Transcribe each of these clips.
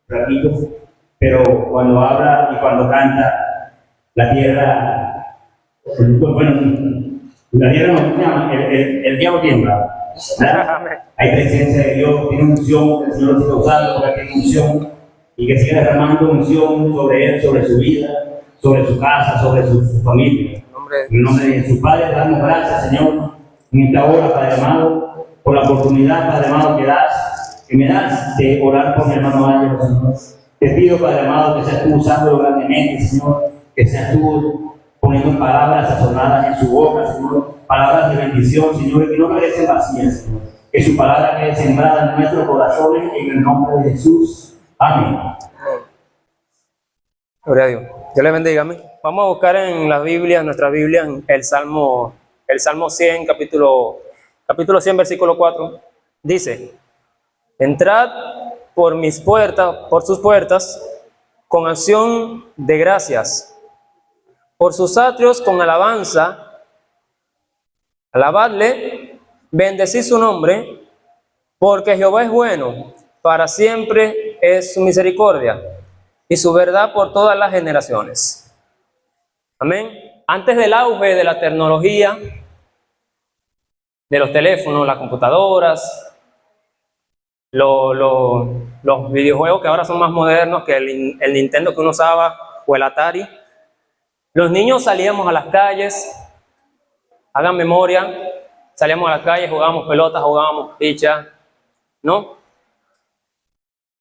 ratito, pero cuando habla y cuando canta, la tierra, bueno, la tierra no, el diablo tiembla, ¿verdad? Hay presencia de Dios, tiene unción, que el Señor lo siga usando porque tiene unción y que siga derramando unción sobre él, sobre su vida, sobre su casa, sobre su familia. En el nombre de su Padre, te damos gracias, Señor, en esta hora, Padre amado, por la oportunidad, Padre amado, que me das de orar por mi hermano Ángel, Señor. Te pido, Padre amado, que seas tú usándolo grandemente, Señor, que seas tú poniendo palabras sazonadas en su boca, Señor, palabras de bendición, Señor, y que no regresen vacías, Señor. Que su palabra quede sembrada en nuestros corazones, en el nombre de Jesús. Amén. Gloria a Dios. Dios les bendiga. Amén. Vamos a buscar en la Biblia, en nuestra Biblia, en el Salmo 100, capítulo 100, versículo 4. Dice: entrad por sus puertas, con acción de gracias, por sus atrios con alabanza, alabadle, bendecid su nombre, porque Jehová es bueno, para siempre es su misericordia, y su verdad por todas las generaciones. Amén. Antes del auge de la tecnología, de los teléfonos, las computadoras, los videojuegos que ahora son más modernos que el Nintendo que uno usaba o el Atari, los niños salíamos a las calles, hagan memoria, salíamos a las calles, jugábamos pelotas, jugábamos ficha, ¿no?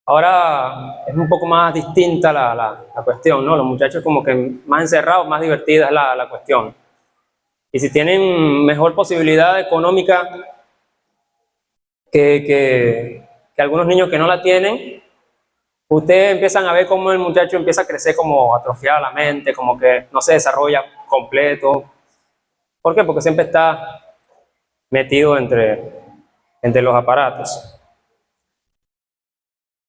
Ahora es un poco más distinta la cuestión, ¿no? Los muchachos como que más encerrados, más divertida es la cuestión. Y si tienen mejor posibilidad económica que algunos niños que no la tienen, ustedes empiezan a ver cómo el muchacho empieza a crecer como atrofiada la mente, como que no se desarrolla completo. ¿Por qué? Porque siempre está metido entre los aparatos.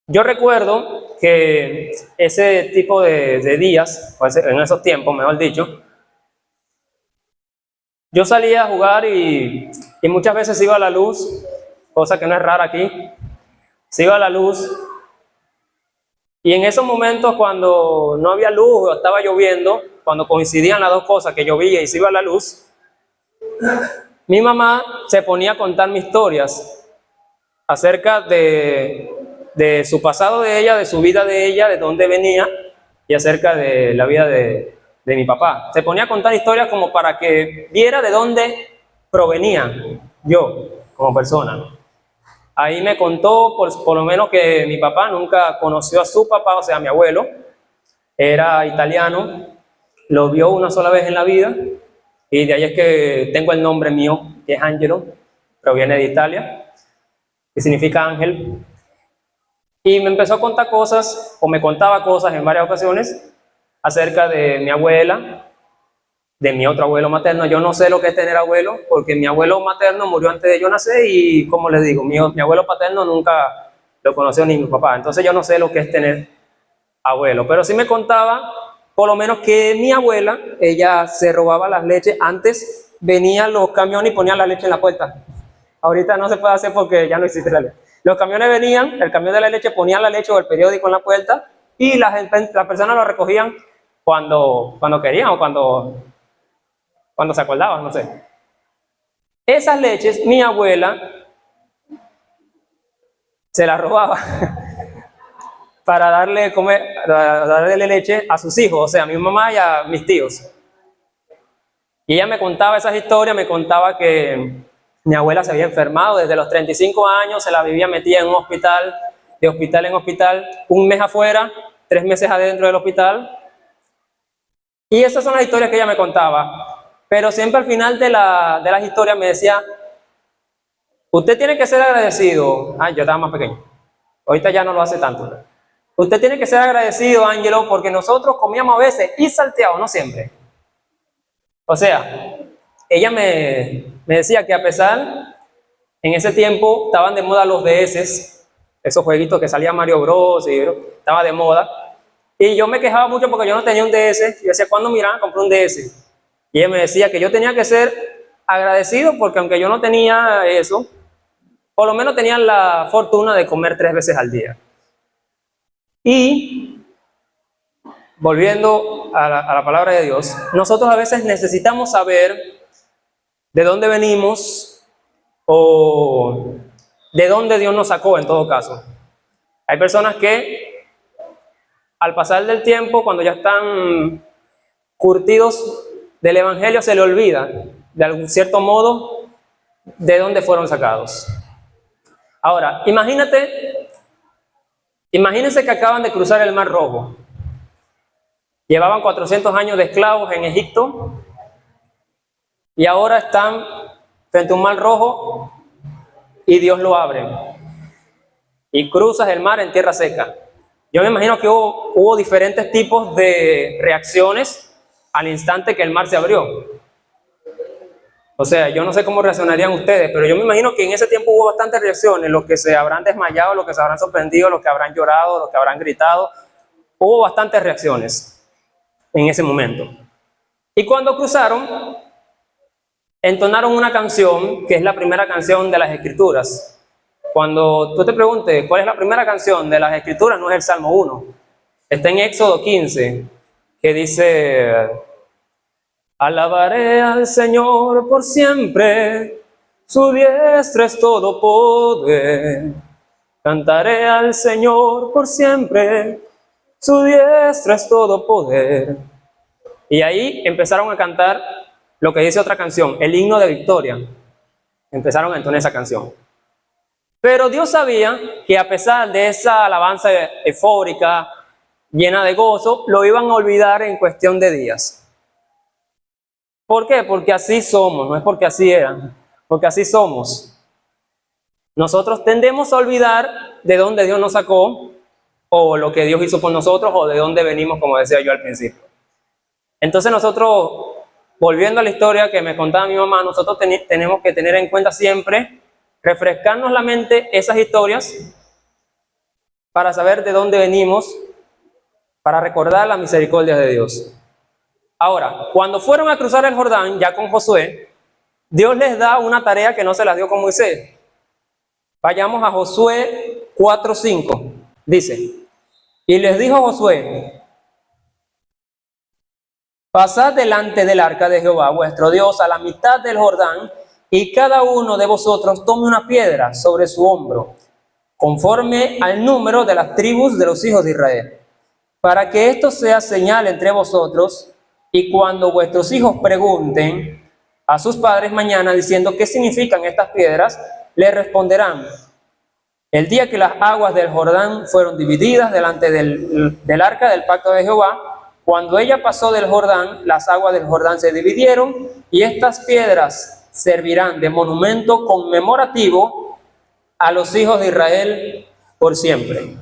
Yo recuerdo que ese tipo de días, o en esos tiempos, mejor dicho, yo salía a jugar y muchas veces iba a la luz, cosa que no es rara aquí, se iba a la luz, y en esos momentos cuando no había luz o estaba lloviendo, cuando coincidían las dos cosas, que llovía y se iba a la luz, mi mamá se ponía a contarme historias acerca de su pasado de ella, de su vida de ella, de dónde venía y acerca de la vida de mi papá. Se ponía a contar historias como para que viera de dónde provenía yo como persona. Ahí me contó por lo menos que mi papá nunca conoció a su papá, o sea, a mi abuelo, era italiano, lo vio una sola vez en la vida y de ahí es que tengo el nombre mío, que es Angelo, proviene de Italia, que significa ángel. Y me empezó a contar cosas, o me contaba cosas en varias ocasiones, acerca de mi abuela, de mi otro abuelo materno. Yo no sé lo que es tener abuelo, porque mi abuelo materno murió antes de yo nacer y, como les digo, mi abuelo paterno nunca lo conoció ni mi papá. Entonces yo no sé lo que es tener abuelo. Pero sí me contaba, por lo menos, que mi abuela, ella se robaba las leches. Antes venían los camiones y ponían la leche en la puerta. Ahorita no se puede hacer porque ya no existe la leche. Los camiones venían, el camión de la leche ponía la leche o el periódico en la puerta y las personas lo recogían cuando querían o cuando se acordaban, no sé. Esas leches, mi abuela se las robaba para darle leche a sus hijos, o sea, a mi mamá y a mis tíos. Y ella me contaba esas historias, me contaba que mi abuela se había enfermado desde los 35 años, se la vivía metida en un hospital, de hospital en hospital, un mes afuera, 3 meses adentro del hospital. Y esas son las historias que ella me contaba. Pero siempre al final de las historias me decía, usted tiene que ser agradecido. Yo estaba más pequeño, ahorita ya no lo hace tanto. Usted tiene que ser agradecido, Ángelo, porque nosotros comíamos a veces y salteado, no siempre. O sea, ella me decía que a pesar, en ese tiempo estaban de moda los DS, esos jueguitos que salía Mario Bros, y estaba de moda, y yo me quejaba mucho porque yo no tenía un DS, yo decía, ¿cuándo me irán a comprar un DS? Y ella me decía que yo tenía que ser agradecido porque aunque yo no tenía eso, por lo menos tenía la fortuna de comer 3 veces al día. Y volviendo a la palabra de Dios, nosotros a veces necesitamos saber de dónde venimos o de dónde Dios nos sacó en todo caso. Hay personas que al pasar del tiempo, cuando ya están curtidos del Evangelio, se le olvida de algún cierto modo de dónde fueron sacados. Ahora, imagínense que acaban de cruzar el Mar Rojo. Llevaban 400 años de esclavos en Egipto y ahora están frente a un Mar Rojo y Dios lo abre. Y cruzas el mar en tierra seca. Yo me imagino que hubo diferentes tipos de reacciones al instante que el mar se abrió. O sea, yo no sé cómo reaccionarían ustedes, pero yo me imagino que en ese tiempo hubo bastantes reacciones, los que se habrán desmayado, los que se habrán sorprendido, los que habrán llorado, los que habrán gritado. Hubo bastantes reacciones en ese momento. Y cuando cruzaron, entonaron una canción que es la primera canción de las Escrituras. Cuando tú te preguntes cuál es la primera canción de las Escrituras, no es el Salmo 1. Está en Éxodo 15, que dice: alabaré al Señor por siempre, su diestra es todo poder. Cantaré al Señor por siempre, su diestra es todo poder. Y ahí empezaron a cantar lo que dice otra canción, el himno de victoria. Empezaron a entonar esa canción. Pero Dios sabía que a pesar de esa alabanza eufórica, llena de gozo, lo iban a olvidar en cuestión de días. ¿Por qué? Porque así somos, no es porque así eran, porque así somos. Nosotros tendemos a olvidar de dónde Dios nos sacó, o lo que Dios hizo por nosotros, o de dónde venimos, como decía yo al principio. Entonces nosotros, volviendo a la historia que me contaba mi mamá, nosotros tenemos que tener en cuenta siempre, refrescarnos la mente esas historias para saber de dónde venimos, para recordar la misericordia de Dios. Ahora, cuando fueron a cruzar el Jordán, ya con Josué, Dios les da una tarea que no se las dio con Moisés. Vayamos a Josué 4:5. Dice: y les dijo Josué: pasad delante del arca de Jehová vuestro Dios a la mitad del Jordán, y cada uno de vosotros tome una piedra sobre su hombro, conforme al número de las tribus de los hijos de Israel, para que esto sea señal entre vosotros, y cuando vuestros hijos pregunten a sus padres mañana diciendo ¿qué significan estas piedras?, les responderán: el día que las aguas del Jordán fueron divididas delante del arca del pacto de Jehová, cuando ella pasó del Jordán, las aguas del Jordán se dividieron, y estas piedras servirán de monumento conmemorativo a los hijos de Israel por siempre.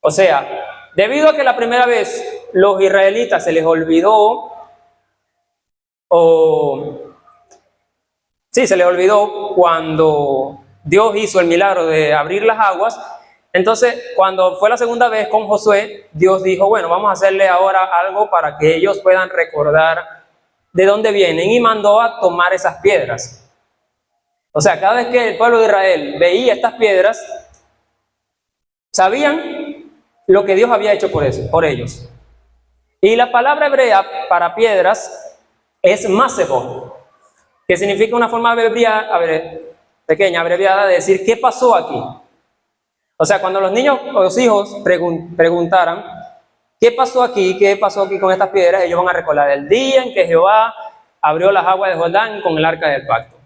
O sea, debido a que la primera vez los israelitas se les olvidó, se les olvidó cuando Dios hizo el milagro de abrir las aguas. Entonces, cuando fue la segunda vez con Josué, Dios dijo: bueno, vamos a hacerle ahora algo para que ellos puedan recordar de dónde vienen, y mandó a tomar esas piedras. O sea, cada vez que el pueblo de Israel veía estas piedras, sabían lo que Dios había hecho por ellos. Y la palabra hebrea para piedras es masebot, que significa una forma pequeña, abreviada de decir ¿qué pasó aquí? O sea, cuando los niños o los hijos preguntaran ¿qué pasó aquí? ¿Qué pasó aquí con estas piedras?, ellos van a recordar el día en que Jehová abrió las aguas de Jordán con el arca del pacto.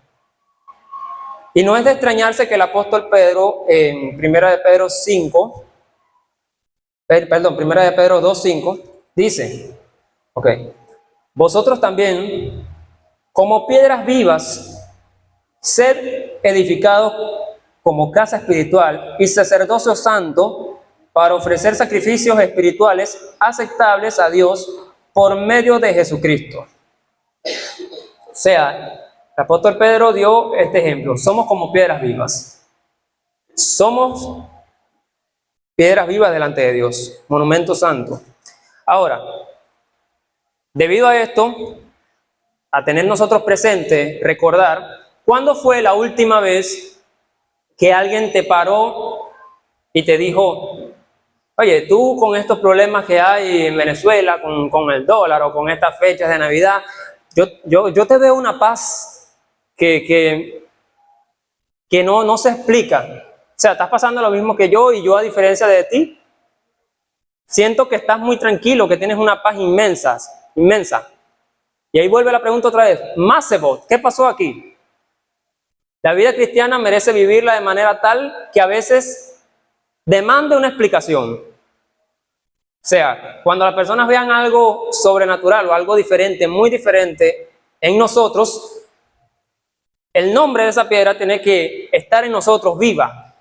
Y no es de extrañarse que el apóstol Pedro en 1 de Pedro 2:5 dice: vosotros también, como piedras vivas, sed edificados como casa espiritual y sacerdocio santo, para ofrecer sacrificios espirituales aceptables a Dios por medio de Jesucristo. O sea, el apóstol Pedro dio este ejemplo: somos como piedras vivas. Somos piedras vivas delante de Dios, monumento santo. Ahora, debido a esto, a tener nosotros presente, recordar, ¿cuándo fue la última vez que alguien te paró y te dijo: Oye, tú con estos problemas que hay en Venezuela, con el dólar o con estas fechas de Navidad, yo te veo una paz que no se explica. O sea, estás pasando lo mismo que yo y yo, a diferencia de ti, siento que estás muy tranquilo, que tienes una paz inmensa, inmensa. Y ahí vuelve la pregunta otra vez. Masebot, ¿qué pasó aquí? La vida cristiana merece vivirla de manera tal que a veces demanda una explicación. O sea, cuando las personas vean algo sobrenatural o algo diferente, muy diferente en nosotros, el nombre de esa piedra tiene que estar en nosotros viva.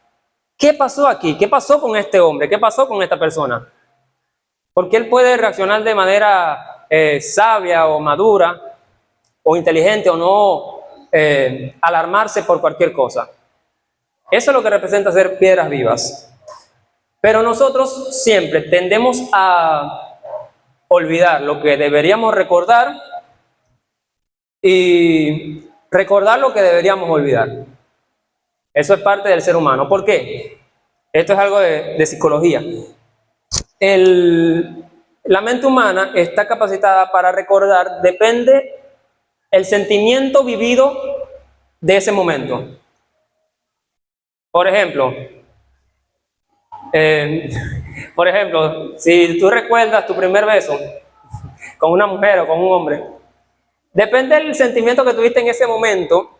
¿Qué pasó aquí? ¿Qué pasó con este hombre? ¿Qué pasó con esta persona? Porque él puede reaccionar de manera sabia o madura o inteligente o no alarmarse por cualquier cosa. Eso es lo que representa ser piedras vivas. Pero nosotros siempre tendemos a olvidar lo que deberíamos recordar y recordar lo que deberíamos olvidar. Eso es parte del ser humano. ¿Por qué? Esto es algo de psicología. La mente humana está capacitada para recordar, depende el sentimiento vivido de ese momento. Por ejemplo, si tú recuerdas tu primer beso con una mujer o con un hombre, depende del sentimiento que tuviste en ese momento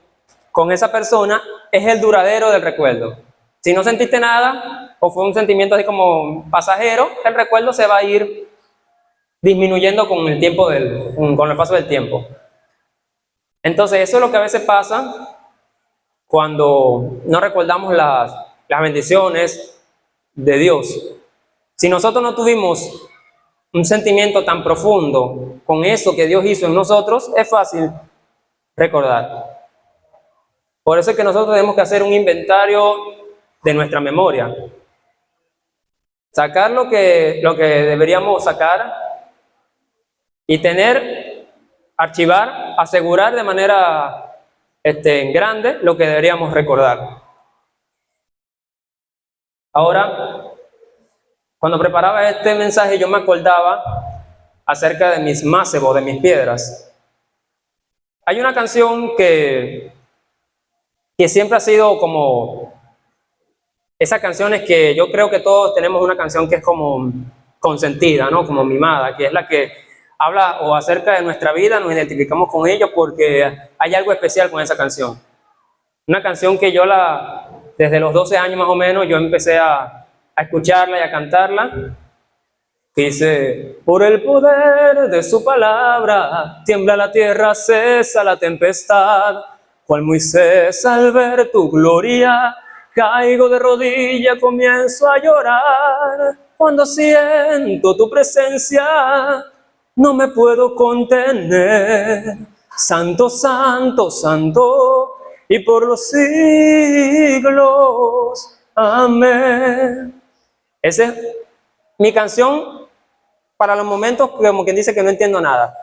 con esa persona, es el duradero del recuerdo. Si no sentiste nada o fue un sentimiento así como pasajero, el recuerdo se va a ir disminuyendo con el tiempo con el paso del tiempo. Entonces, eso es lo que a veces pasa cuando no recordamos las bendiciones de Dios. Si nosotros no tuvimos un sentimiento tan profundo con eso que Dios hizo en nosotros, es fácil recordar. Por eso es que nosotros tenemos que hacer un inventario de nuestra memoria. Sacar lo que deberíamos sacar y archivar, asegurar de manera grande lo que deberíamos recordar. Ahora, cuando preparaba este mensaje, yo me acordaba acerca de mis masebos, de mis piedras. Hay una canción que siempre ha sido como esas canciones que yo creo que todos tenemos una canción que es como consentida, ¿no? Como mimada, que es la que habla o acerca de nuestra vida, nos identificamos con ellos porque hay algo especial con esa canción. Una canción que desde los 12 años más o menos, yo empecé a escucharla y a cantarla. Dice, por el poder de su palabra, tiembla la tierra, cesa la tempestad, cual Moisés al ver tu gloria, caigo de rodillas, comienzo a llorar, cuando siento tu presencia, no me puedo contener, santo, santo, santo, y por los siglos, amén. Esa es mi canción para los momentos como quien dice que no entiendo nada.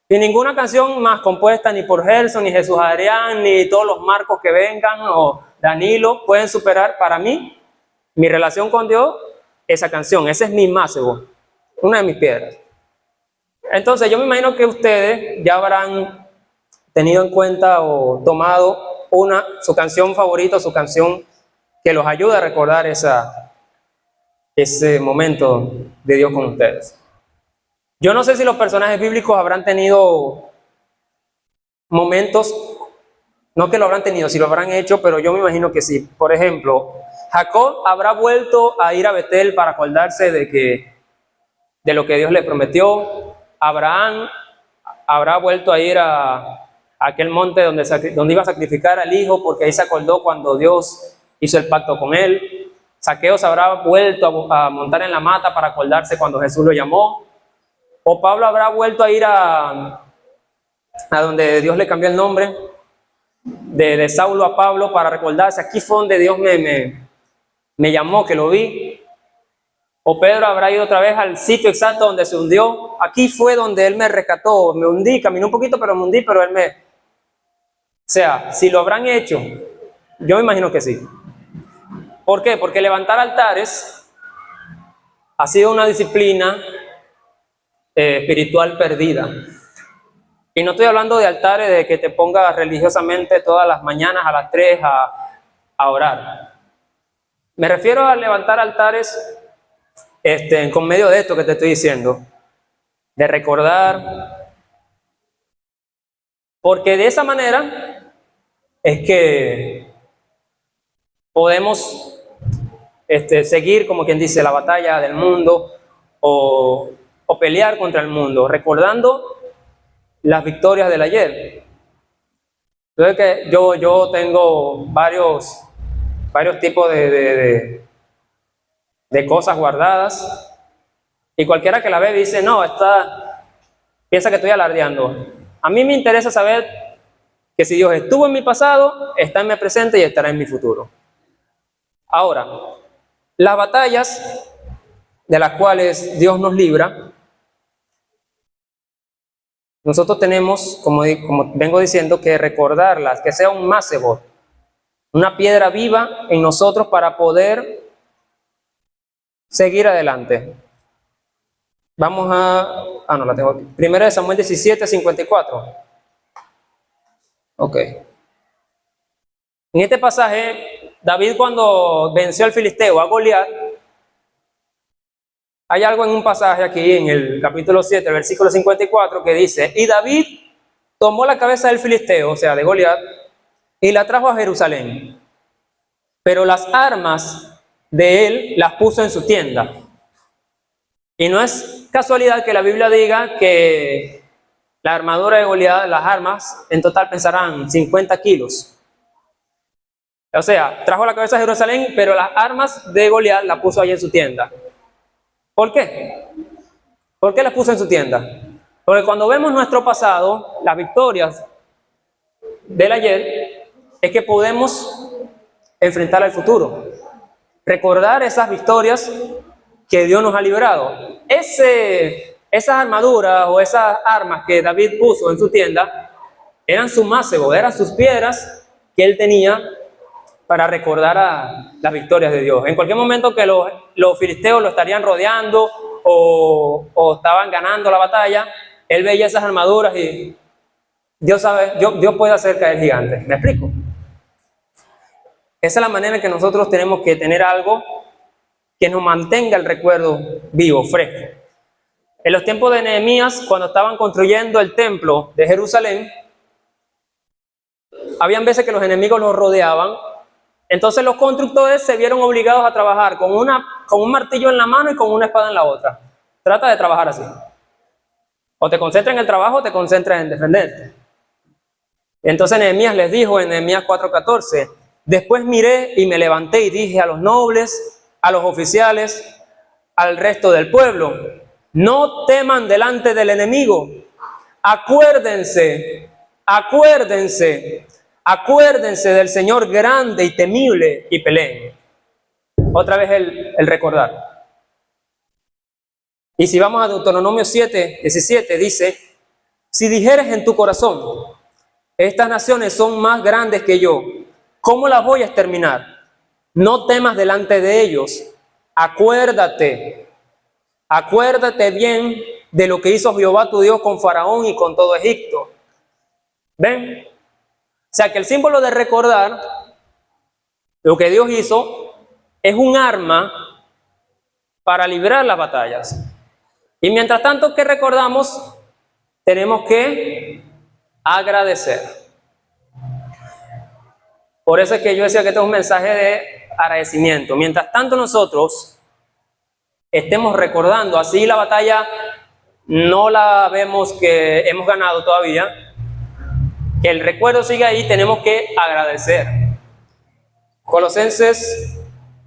Y ninguna canción más compuesta ni por Gerson, ni Jesús Adrián, ni todos los Marcos que vengan, o Danilo, pueden superar para mí, mi relación con Dios, esa canción. Ese es mi masebo, una de mis piedras. Entonces yo me imagino que ustedes ya habrán tenido en cuenta o tomado su canción favorita, su canción que los ayuda a recordar ese momento de Dios con ustedes. Yo no sé si los personajes bíblicos habrán tenido momentos, no que lo habrán tenido, si lo habrán hecho, pero yo me imagino que sí. Por ejemplo, Jacob habrá vuelto a ir a Betel para acordarse de lo que Dios le prometió. Abraham habrá vuelto a ir a aquel monte donde iba a sacrificar al hijo, porque ahí se acordó cuando Dios hizo el pacto con él. Zaqueo se habrá vuelto a montar en la mata para acordarse cuando Jesús lo llamó. O Pablo habrá vuelto a ir a donde Dios le cambió el nombre, de Saulo a Pablo, para recordarse, aquí fue donde Dios me llamó, que lo vi. O Pedro habrá ido otra vez al sitio exacto donde se hundió. Aquí fue donde él me rescató, me hundí, caminé un poquito, pero me hundí, pero él O sea, si lo habrán hecho, yo me imagino que sí. ¿Por qué? Porque levantar altares ha sido una disciplina espiritual perdida. Y no estoy hablando de altares de que te pongas religiosamente todas las mañanas a las 3 a orar. Me refiero a levantar altares con medio de esto que te estoy diciendo, de recordar, porque de esa manera es que podemos seguir, como quien dice, la batalla del mundo o pelear contra el mundo, recordando las victorias del ayer. Entonces que yo tengo varios tipos de cosas guardadas, y cualquiera que la ve dice, no, piensa que estoy alardeando. A mí me interesa saber que si Dios estuvo en mi pasado, está en mi presente y estará en mi futuro. Ahora, las batallas de las cuales Dios nos libra, nosotros tenemos, como vengo diciendo, que recordarlas, que sea un macebot, una piedra viva en nosotros para poder seguir adelante. Vamos no la tengo aquí. 1 Samuel 17, 54. Ok. En este pasaje, David, cuando venció al filisteo, a Goliat, hay algo en un pasaje aquí en el capítulo 7, versículo 54, que dice, y David tomó la cabeza del filisteo, o sea, de Goliat, y la trajo a Jerusalén, pero las armas de él las puso en su tienda. Y no es casualidad que la Biblia diga que la armadura de Goliat, las armas, en total pesarán 50 kilos. O sea, trajo la cabeza a Jerusalén, pero las armas de Goliat las puso allí en su tienda. ¿Por qué? ¿Por qué las puso en su tienda? Porque cuando vemos nuestro pasado, las victorias del ayer, es que podemos enfrentar al futuro. Recordar esas victorias que Dios nos ha librado. Esas armaduras o esas armas que David puso en su tienda eran su macebo, eran sus piedras que él tenía para recordar a las victorias de Dios. En cualquier momento que los filisteos lo estarían rodeando o estaban ganando la batalla, él veía esas armaduras y Dios puede hacer caer gigantes. ¿Me explico? Esa es la manera en que nosotros tenemos que tener algo que nos mantenga el recuerdo vivo, fresco. En los tiempos de Nehemías, cuando estaban construyendo el templo de Jerusalén, habían veces que los enemigos los rodeaban. Entonces los constructores se vieron obligados a trabajar con un martillo en la mano y con una espada en la otra. Trata de trabajar así. O te concentras en el trabajo o te concentras en defenderte. Entonces Nehemías les dijo en Nehemías 4:14, después miré y me levanté y dije a los nobles, a los oficiales, al resto del pueblo, no teman delante del enemigo. Acuérdense del Señor grande y temible y peleen. Otra vez el recordar. Y si vamos a Deuteronomio 7:17, dice, si dijeres en tu corazón, estas naciones son más grandes que yo, ¿cómo las voy a exterminar? No temas delante de ellos. Acuérdate bien de lo que hizo Jehová tu Dios con Faraón y con todo Egipto. ¿Ven? O sea que el símbolo de recordar lo que Dios hizo es un arma para librar las batallas. Y mientras tanto que recordamos, tenemos que agradecer. Por eso es que yo decía que este es un mensaje de agradecimiento. Mientras tanto nosotros estemos recordando, así la batalla no la vemos que hemos ganado todavía, que el recuerdo sigue ahí, tenemos que agradecer. Colosenses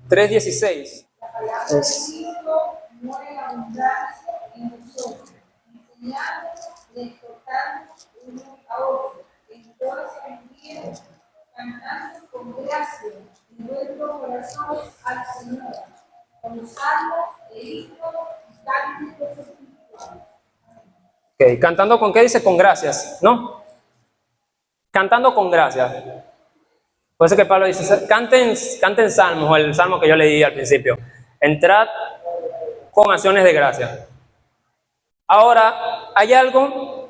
3:16. Cantando con gracia y nuestro corazón al Señor, con salmos e himnos y cánticos espirituales. Okay. ¿Cantando con qué dice? Con gracias, ¿no? Cantando con gracias. Por eso que Pablo dice, canten salmos, o el salmo que yo leí al principio. Entrad con acciones de gracia. Ahora, hay algo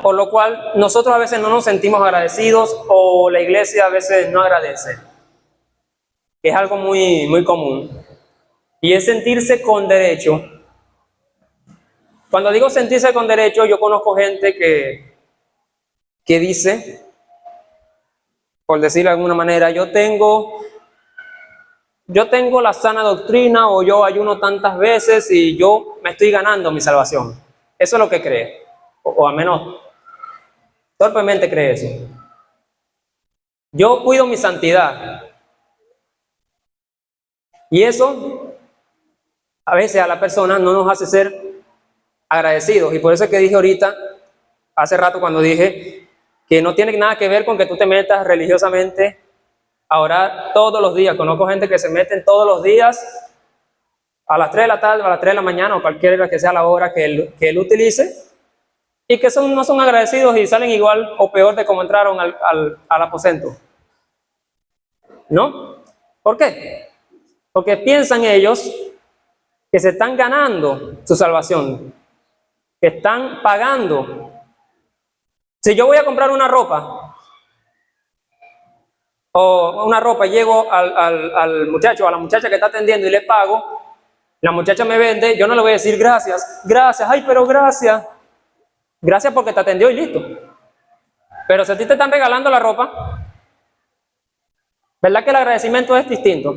por lo cual nosotros a veces no nos sentimos agradecidos o la iglesia a veces no agradece. Es algo muy, muy común. Y es sentirse con derecho. Cuando digo sentirse con derecho, yo conozco gente que dice, por decirlo de alguna manera, yo tengo la sana doctrina, o yo ayuno tantas veces y yo me estoy ganando mi salvación. Eso es lo que cree, o al menos torpemente cree eso. Yo cuido mi santidad. Y eso a veces a la persona no nos hace ser agradecidos. Y por eso es que dije ahorita, hace rato cuando dije que no tiene nada que ver con que tú te metas religiosamente a orar todos los días. Conozco gente que se meten todos los días a las 3 de la tarde, a las 3 de la mañana, o cualquiera que sea la hora que él utilice, y que no son agradecidos y salen igual o peor de como entraron al aposento. ¿No? ¿Por qué? Porque piensan ellos que se están ganando su salvación, que están pagando. Si yo voy a comprar una ropa, y llego al muchacho, a la muchacha que está atendiendo y le pago, la muchacha me vende, yo no le voy a decir gracias, ay, pero gracias porque te atendió y listo. Pero si a ti te están regalando la ropa, ¿verdad que el agradecimiento es distinto?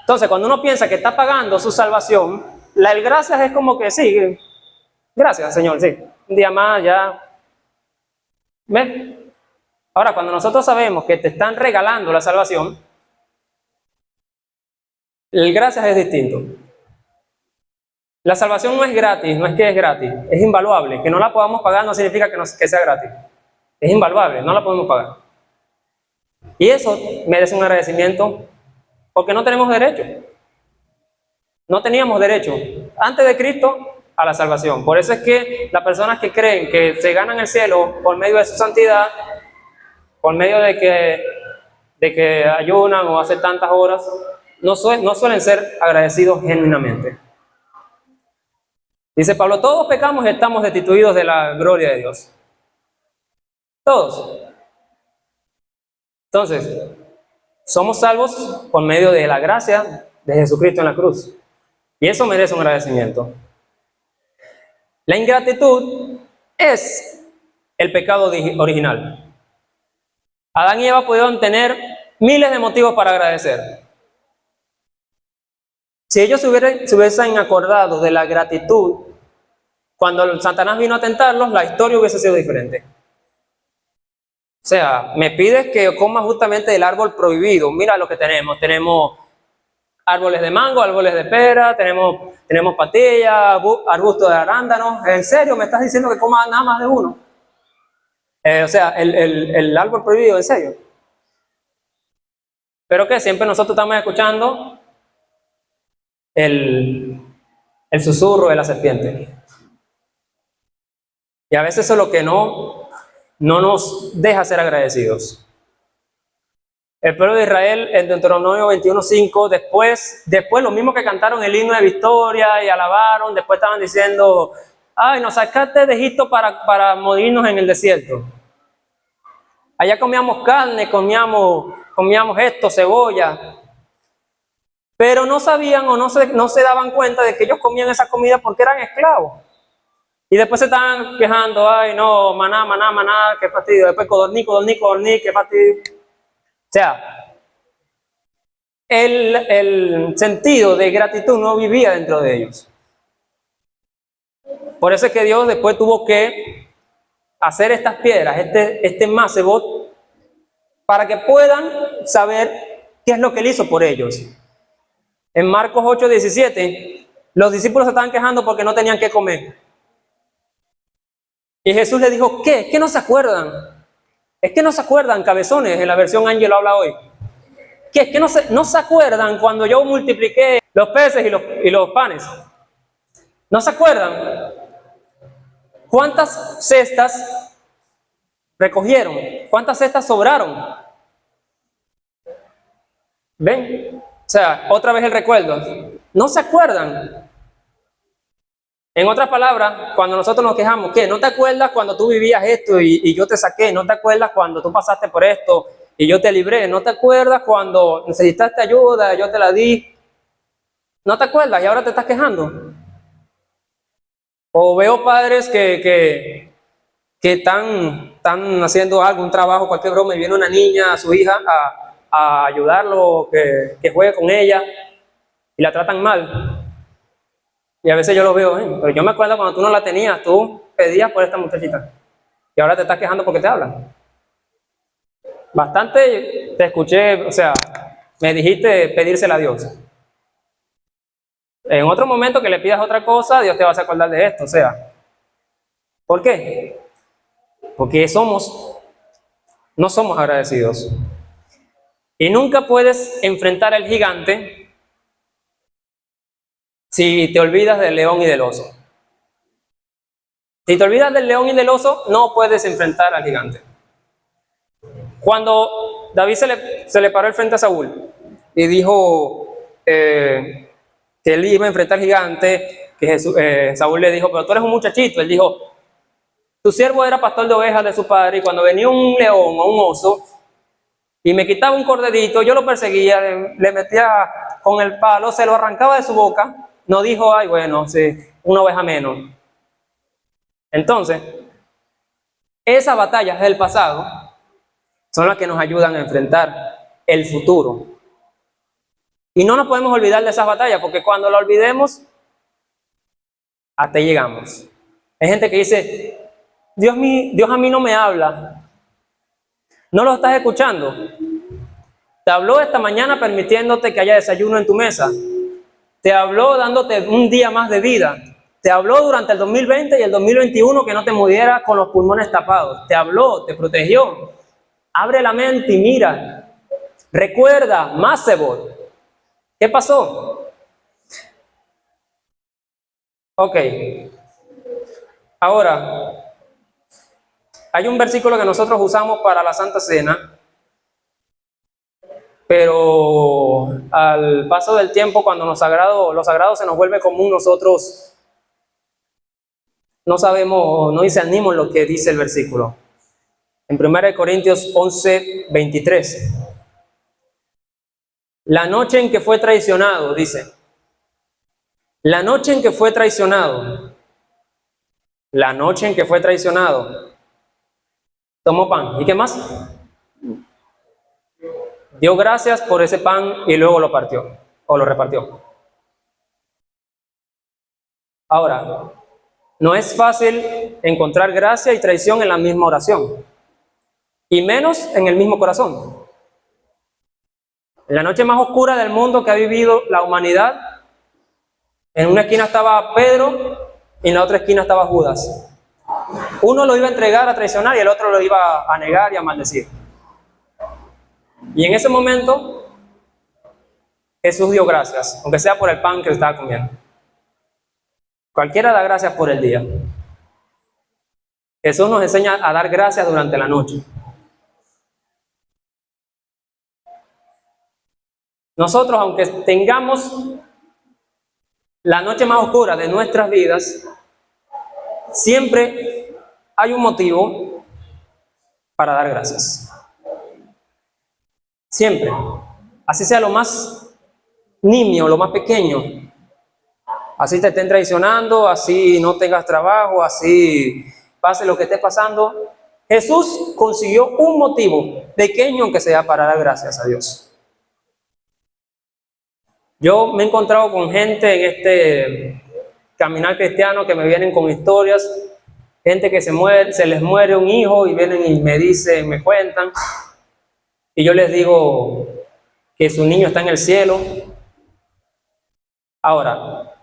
Entonces, cuando uno piensa que está pagando su salvación, el gracias es como que sí, gracias Señor, sí, un día más ya. ¿Ves? Ahora, cuando nosotros sabemos que te están regalando la salvación, el gracias es distinto. La salvación no es gratis, no es que es gratis, es invaluable. Que no la podamos pagar no significa que sea gratis. Es invaluable, no la podemos pagar. Y eso merece un agradecimiento porque no tenemos derecho. No teníamos derecho antes de Cristo a la salvación. Por eso es que las personas que creen que se ganan el cielo por medio de su santidad, por medio de que ayunan o hacen tantas horas, no suelen ser agradecidos genuinamente. Dice Pablo, todos pecamos y estamos destituidos de la gloria de Dios. Todos. Entonces, somos salvos por medio de la gracia de Jesucristo en la cruz. Y eso merece un agradecimiento. La ingratitud es el pecado original. Adán y Eva pudieron tener miles de motivos para agradecer. Si ellos se hubiesen acordado de la gratitud cuando Satanás vino a tentarlos, la historia hubiese sido diferente. O sea, me pides que coma justamente del árbol prohibido. Mira lo que tenemos. Tenemos árboles de mango, árboles de pera, tenemos patillas, arbustos de arándanos. ¿En serio me estás diciendo que coma nada más de uno? O sea, el árbol prohibido, ¿en serio? Pero que siempre nosotros estamos escuchando el susurro de la serpiente. Y a veces eso es lo que no nos deja ser agradecidos. El pueblo de Israel en Deuteronomio 21:5, después lo mismo que cantaron el himno de victoria y alabaron, después estaban diciendo, ay, nos sacaste de Egipto para morirnos en el desierto. Allá comíamos carne, comíamos esto, cebolla. Pero no sabían o no se daban cuenta de que ellos comían esa comida porque eran esclavos. Y después se estaban quejando, ay no, maná, qué fastidio. Después codorní, qué fastidio. O sea, el sentido de gratitud no vivía dentro de ellos. Por eso es que Dios después tuvo que hacer estas piedras, este macebot, para que puedan saber qué es lo que Él hizo por ellos. En Marcos 8:17, los discípulos se estaban quejando porque no tenían que comer. Y Jesús les dijo, ¿qué? ¿Es que no se acuerdan? Es que no se acuerdan, cabezones, en la versión Ángelo habla hoy. ¿Qué? Es que no se acuerdan cuando yo multipliqué los peces y los panes. ¿No se acuerdan? ¿Cuántas cestas recogieron? ¿Cuántas cestas sobraron? ¿Ven? O sea, otra vez el recuerdo. no se acuerdan. En otras palabras, cuando nosotros nos quejamos, ¿qué? ¿No te acuerdas cuando tú vivías esto y yo te saqué? ¿No te acuerdas cuando tú pasaste por esto y yo te libré? ¿No te acuerdas cuando necesitaste ayuda, yo te la di? ¿No te acuerdas y ahora te estás quejando? O veo padres que están haciendo algo, un trabajo, cualquier broma, y viene una niña, su hija, a ayudarlo, que juegue con ella, y la tratan mal. Y a veces yo lo veo, pero yo me acuerdo cuando tú no la tenías, tú pedías por esta muchachita, y ahora te estás quejando porque te hablan. Bastante te escuché, o sea, me dijiste pedírsela a Dios. En otro momento que le pidas otra cosa, Dios te va a hacer acordar de esto, o sea. ¿Por qué? Porque no somos agradecidos. Y nunca puedes enfrentar al gigante si te olvidas del león y del oso. Si te olvidas del león y del oso, no puedes enfrentar al gigante. Cuando David se le paró al frente a Saúl y dijo que él iba a enfrentar al gigante, que Saúl le dijo, pero tú eres un muchachito. Él dijo, tu siervo era pastor de ovejas de su padre, y cuando venía un león o un oso y me quitaba un corderito, yo lo perseguía, le metía con el palo, se lo arrancaba de su boca. No dijo, ay, bueno, sí, una oveja menos. Entonces, esas batallas del pasado son las que nos ayudan a enfrentar el futuro. Y no nos podemos olvidar de esas batallas, porque cuando las olvidemos, hasta ahí llegamos. Hay gente que dice, Dios a mí no me habla. No lo estás escuchando. Te habló esta mañana permitiéndote que haya desayuno en tu mesa. Te habló dándote un día más de vida. Te habló durante el 2020 y el 2021 que no te murieras con los pulmones tapados. Te habló, te protegió. Abre la mente y mira. Recuerda, Masebot. ¿Qué pasó? Ok. Ahora, hay un versículo que nosotros usamos para la Santa Cena, pero al paso del tiempo, cuando lo sagrado se nos vuelve común, nosotros no sabemos, no discernimos lo que dice el versículo. En 1 Corintios 11, 23. La noche en que fue traicionado, dice. La noche en que fue traicionado. La noche en que fue traicionado. Tomó pan. ¿Y qué más? Dio gracias por ese pan y luego lo partió o lo repartió. Ahora, no es fácil encontrar gracia y traición en la misma oración, y menos en el mismo corazón. En la noche más oscura del mundo que ha vivido la humanidad, en una esquina estaba Pedro y en la otra esquina estaba Judas. Uno lo iba a entregar, a traicionar, y el otro lo iba a negar y a maldecir. Y en ese momento, Jesús dio gracias, aunque sea por el pan que estaba comiendo. Cualquiera da gracias por el día. Jesús nos enseña a dar gracias durante la noche. Nosotros, aunque tengamos la noche más oscura de nuestras vidas, siempre hay un motivo para dar gracias. Siempre. Así sea lo más nimio, lo más pequeño. Así te estén traicionando, así no tengas trabajo, así pase lo que esté pasando. Jesús consiguió un motivo, pequeño aunque sea, para dar gracias a Dios. Yo me he encontrado con gente en este caminar cristiano que me vienen con historias, gente que se les muere un hijo y vienen y me dicen, me cuentan, y yo les digo que su niño está en el cielo. Ahora,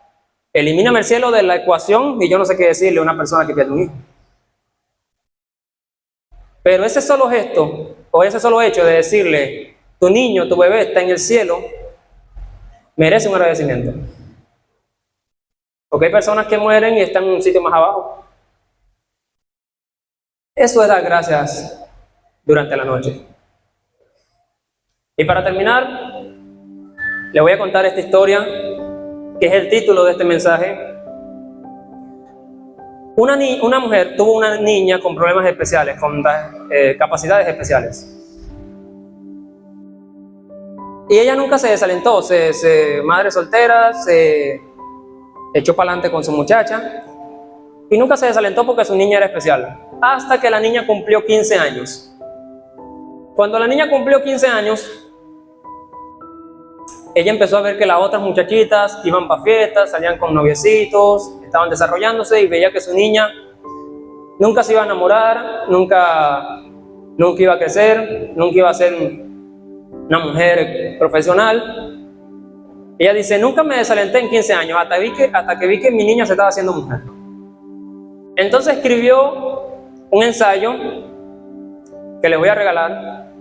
elimíname el cielo de la ecuación y yo no sé qué decirle a una persona que pierde un hijo. Pero ese solo gesto, o ese solo hecho de decirle, tu niño, tu bebé está en el cielo, merece un agradecimiento. Porque hay personas que mueren y están en un sitio más abajo. Eso es dar gracias durante la noche. Y para terminar, les voy a contar esta historia que es el título de este mensaje. Una mujer tuvo una niña con problemas especiales, con capacidades especiales. Y ella nunca se desalentó, madre soltera, se echó para adelante con su muchacha y nunca se desalentó porque su niña era especial. Hasta que la niña cumplió 15 años. Cuando la niña cumplió 15 años, ella empezó a ver que las otras muchachitas iban para fiestas, salían con noviecitos, estaban desarrollándose y veía que su niña nunca se iba a enamorar, nunca iba a crecer, nunca iba a ser una mujer profesional. Ella dice, nunca me desalenté en 15 años, hasta que vi que mi niña se estaba haciendo mujer. Entonces escribió un ensayo que le voy a regalar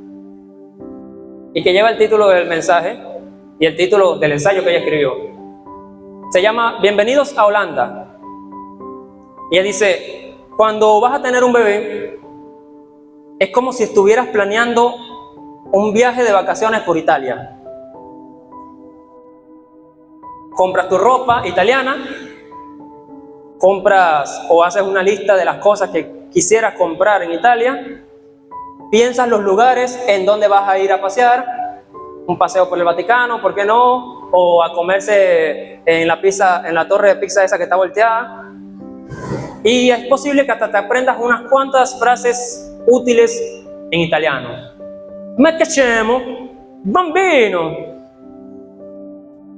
y que lleva el título del mensaje y el título del ensayo que ella escribió. Se llama Bienvenidos a Holanda. Y ella dice, cuando vas a tener un bebé, es como si estuvieras planeando un viaje de vacaciones por Italia. Compras tu ropa italiana, compras o haces una lista de las cosas que quisieras comprar en Italia, piensas los lugares en donde vas a ir a pasear, un paseo por el Vaticano, ¿por qué no? O a comerse en la torre de pizza esa que está volteada. Y es posible que hasta te aprendas unas cuantas frases útiles en italiano. Ma che c'emo? Bambino.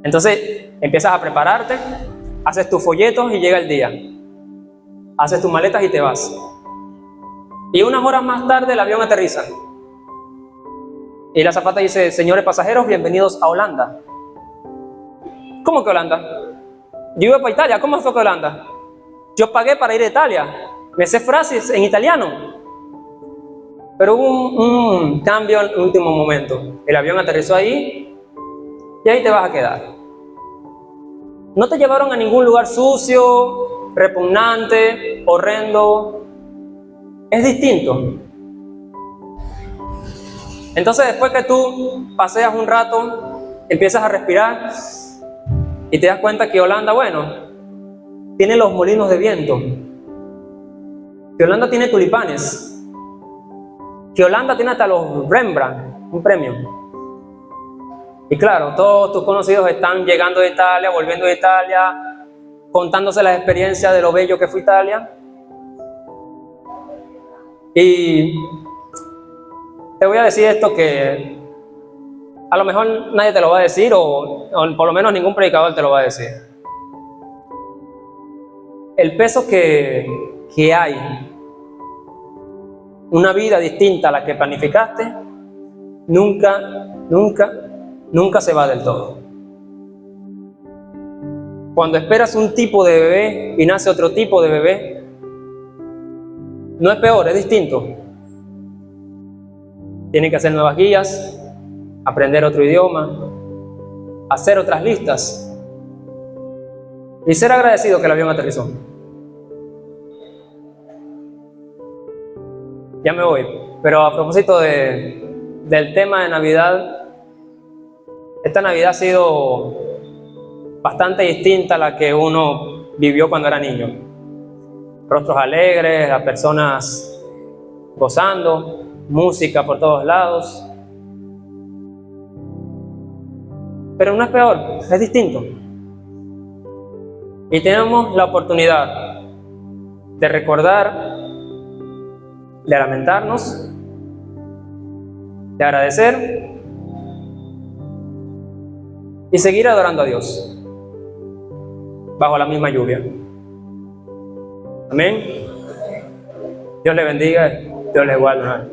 Entonces empiezas a prepararte, haces tus folletos y llega el día. Haces tus maletas y te vas. Y unas horas más tarde el avión aterriza. Y la azafata dice, señores pasajeros, bienvenidos a Holanda. ¿Cómo que Holanda? Yo iba para Italia, ¿cómo fue que Holanda? Yo pagué para ir a Italia. Me sé frases en italiano. Pero hubo un cambio en el último momento. El avión aterrizó ahí y ahí te vas a quedar. No te llevaron a ningún lugar sucio, repugnante, horrendo. Es distinto. Entonces, después que tú paseas un rato, empiezas a respirar y te das cuenta que Holanda, bueno, tiene los molinos de viento. Que Holanda tiene tulipanes. Que Holanda tiene hasta los Rembrandt, un premio. Y claro, todos tus conocidos están llegando de Italia, volviendo de Italia, contándose las experiencias de lo bello que fue Italia. Y te voy a decir esto que a lo mejor nadie te lo va a decir, o por lo menos ningún predicador te lo va a decir. El peso que hay, una vida distinta a la que planificaste, nunca se va del todo. Cuando esperas un tipo de bebé y nace otro tipo de bebé, no es peor, es distinto. Tienes que hacer nuevas guías, aprender otro idioma, hacer otras listas y ser agradecido que el avión aterrizó. Ya me voy, pero a propósito del tema de Navidad, esta Navidad ha sido bastante distinta a la que uno vivió cuando era niño. Rostros alegres, las personas gozando, música por todos lados. Pero no es peor, es distinto. Y tenemos la oportunidad de recordar, de lamentarnos, de agradecer y seguir adorando a Dios bajo la misma lluvia. Amén. Dios le bendiga, Dios le guarde.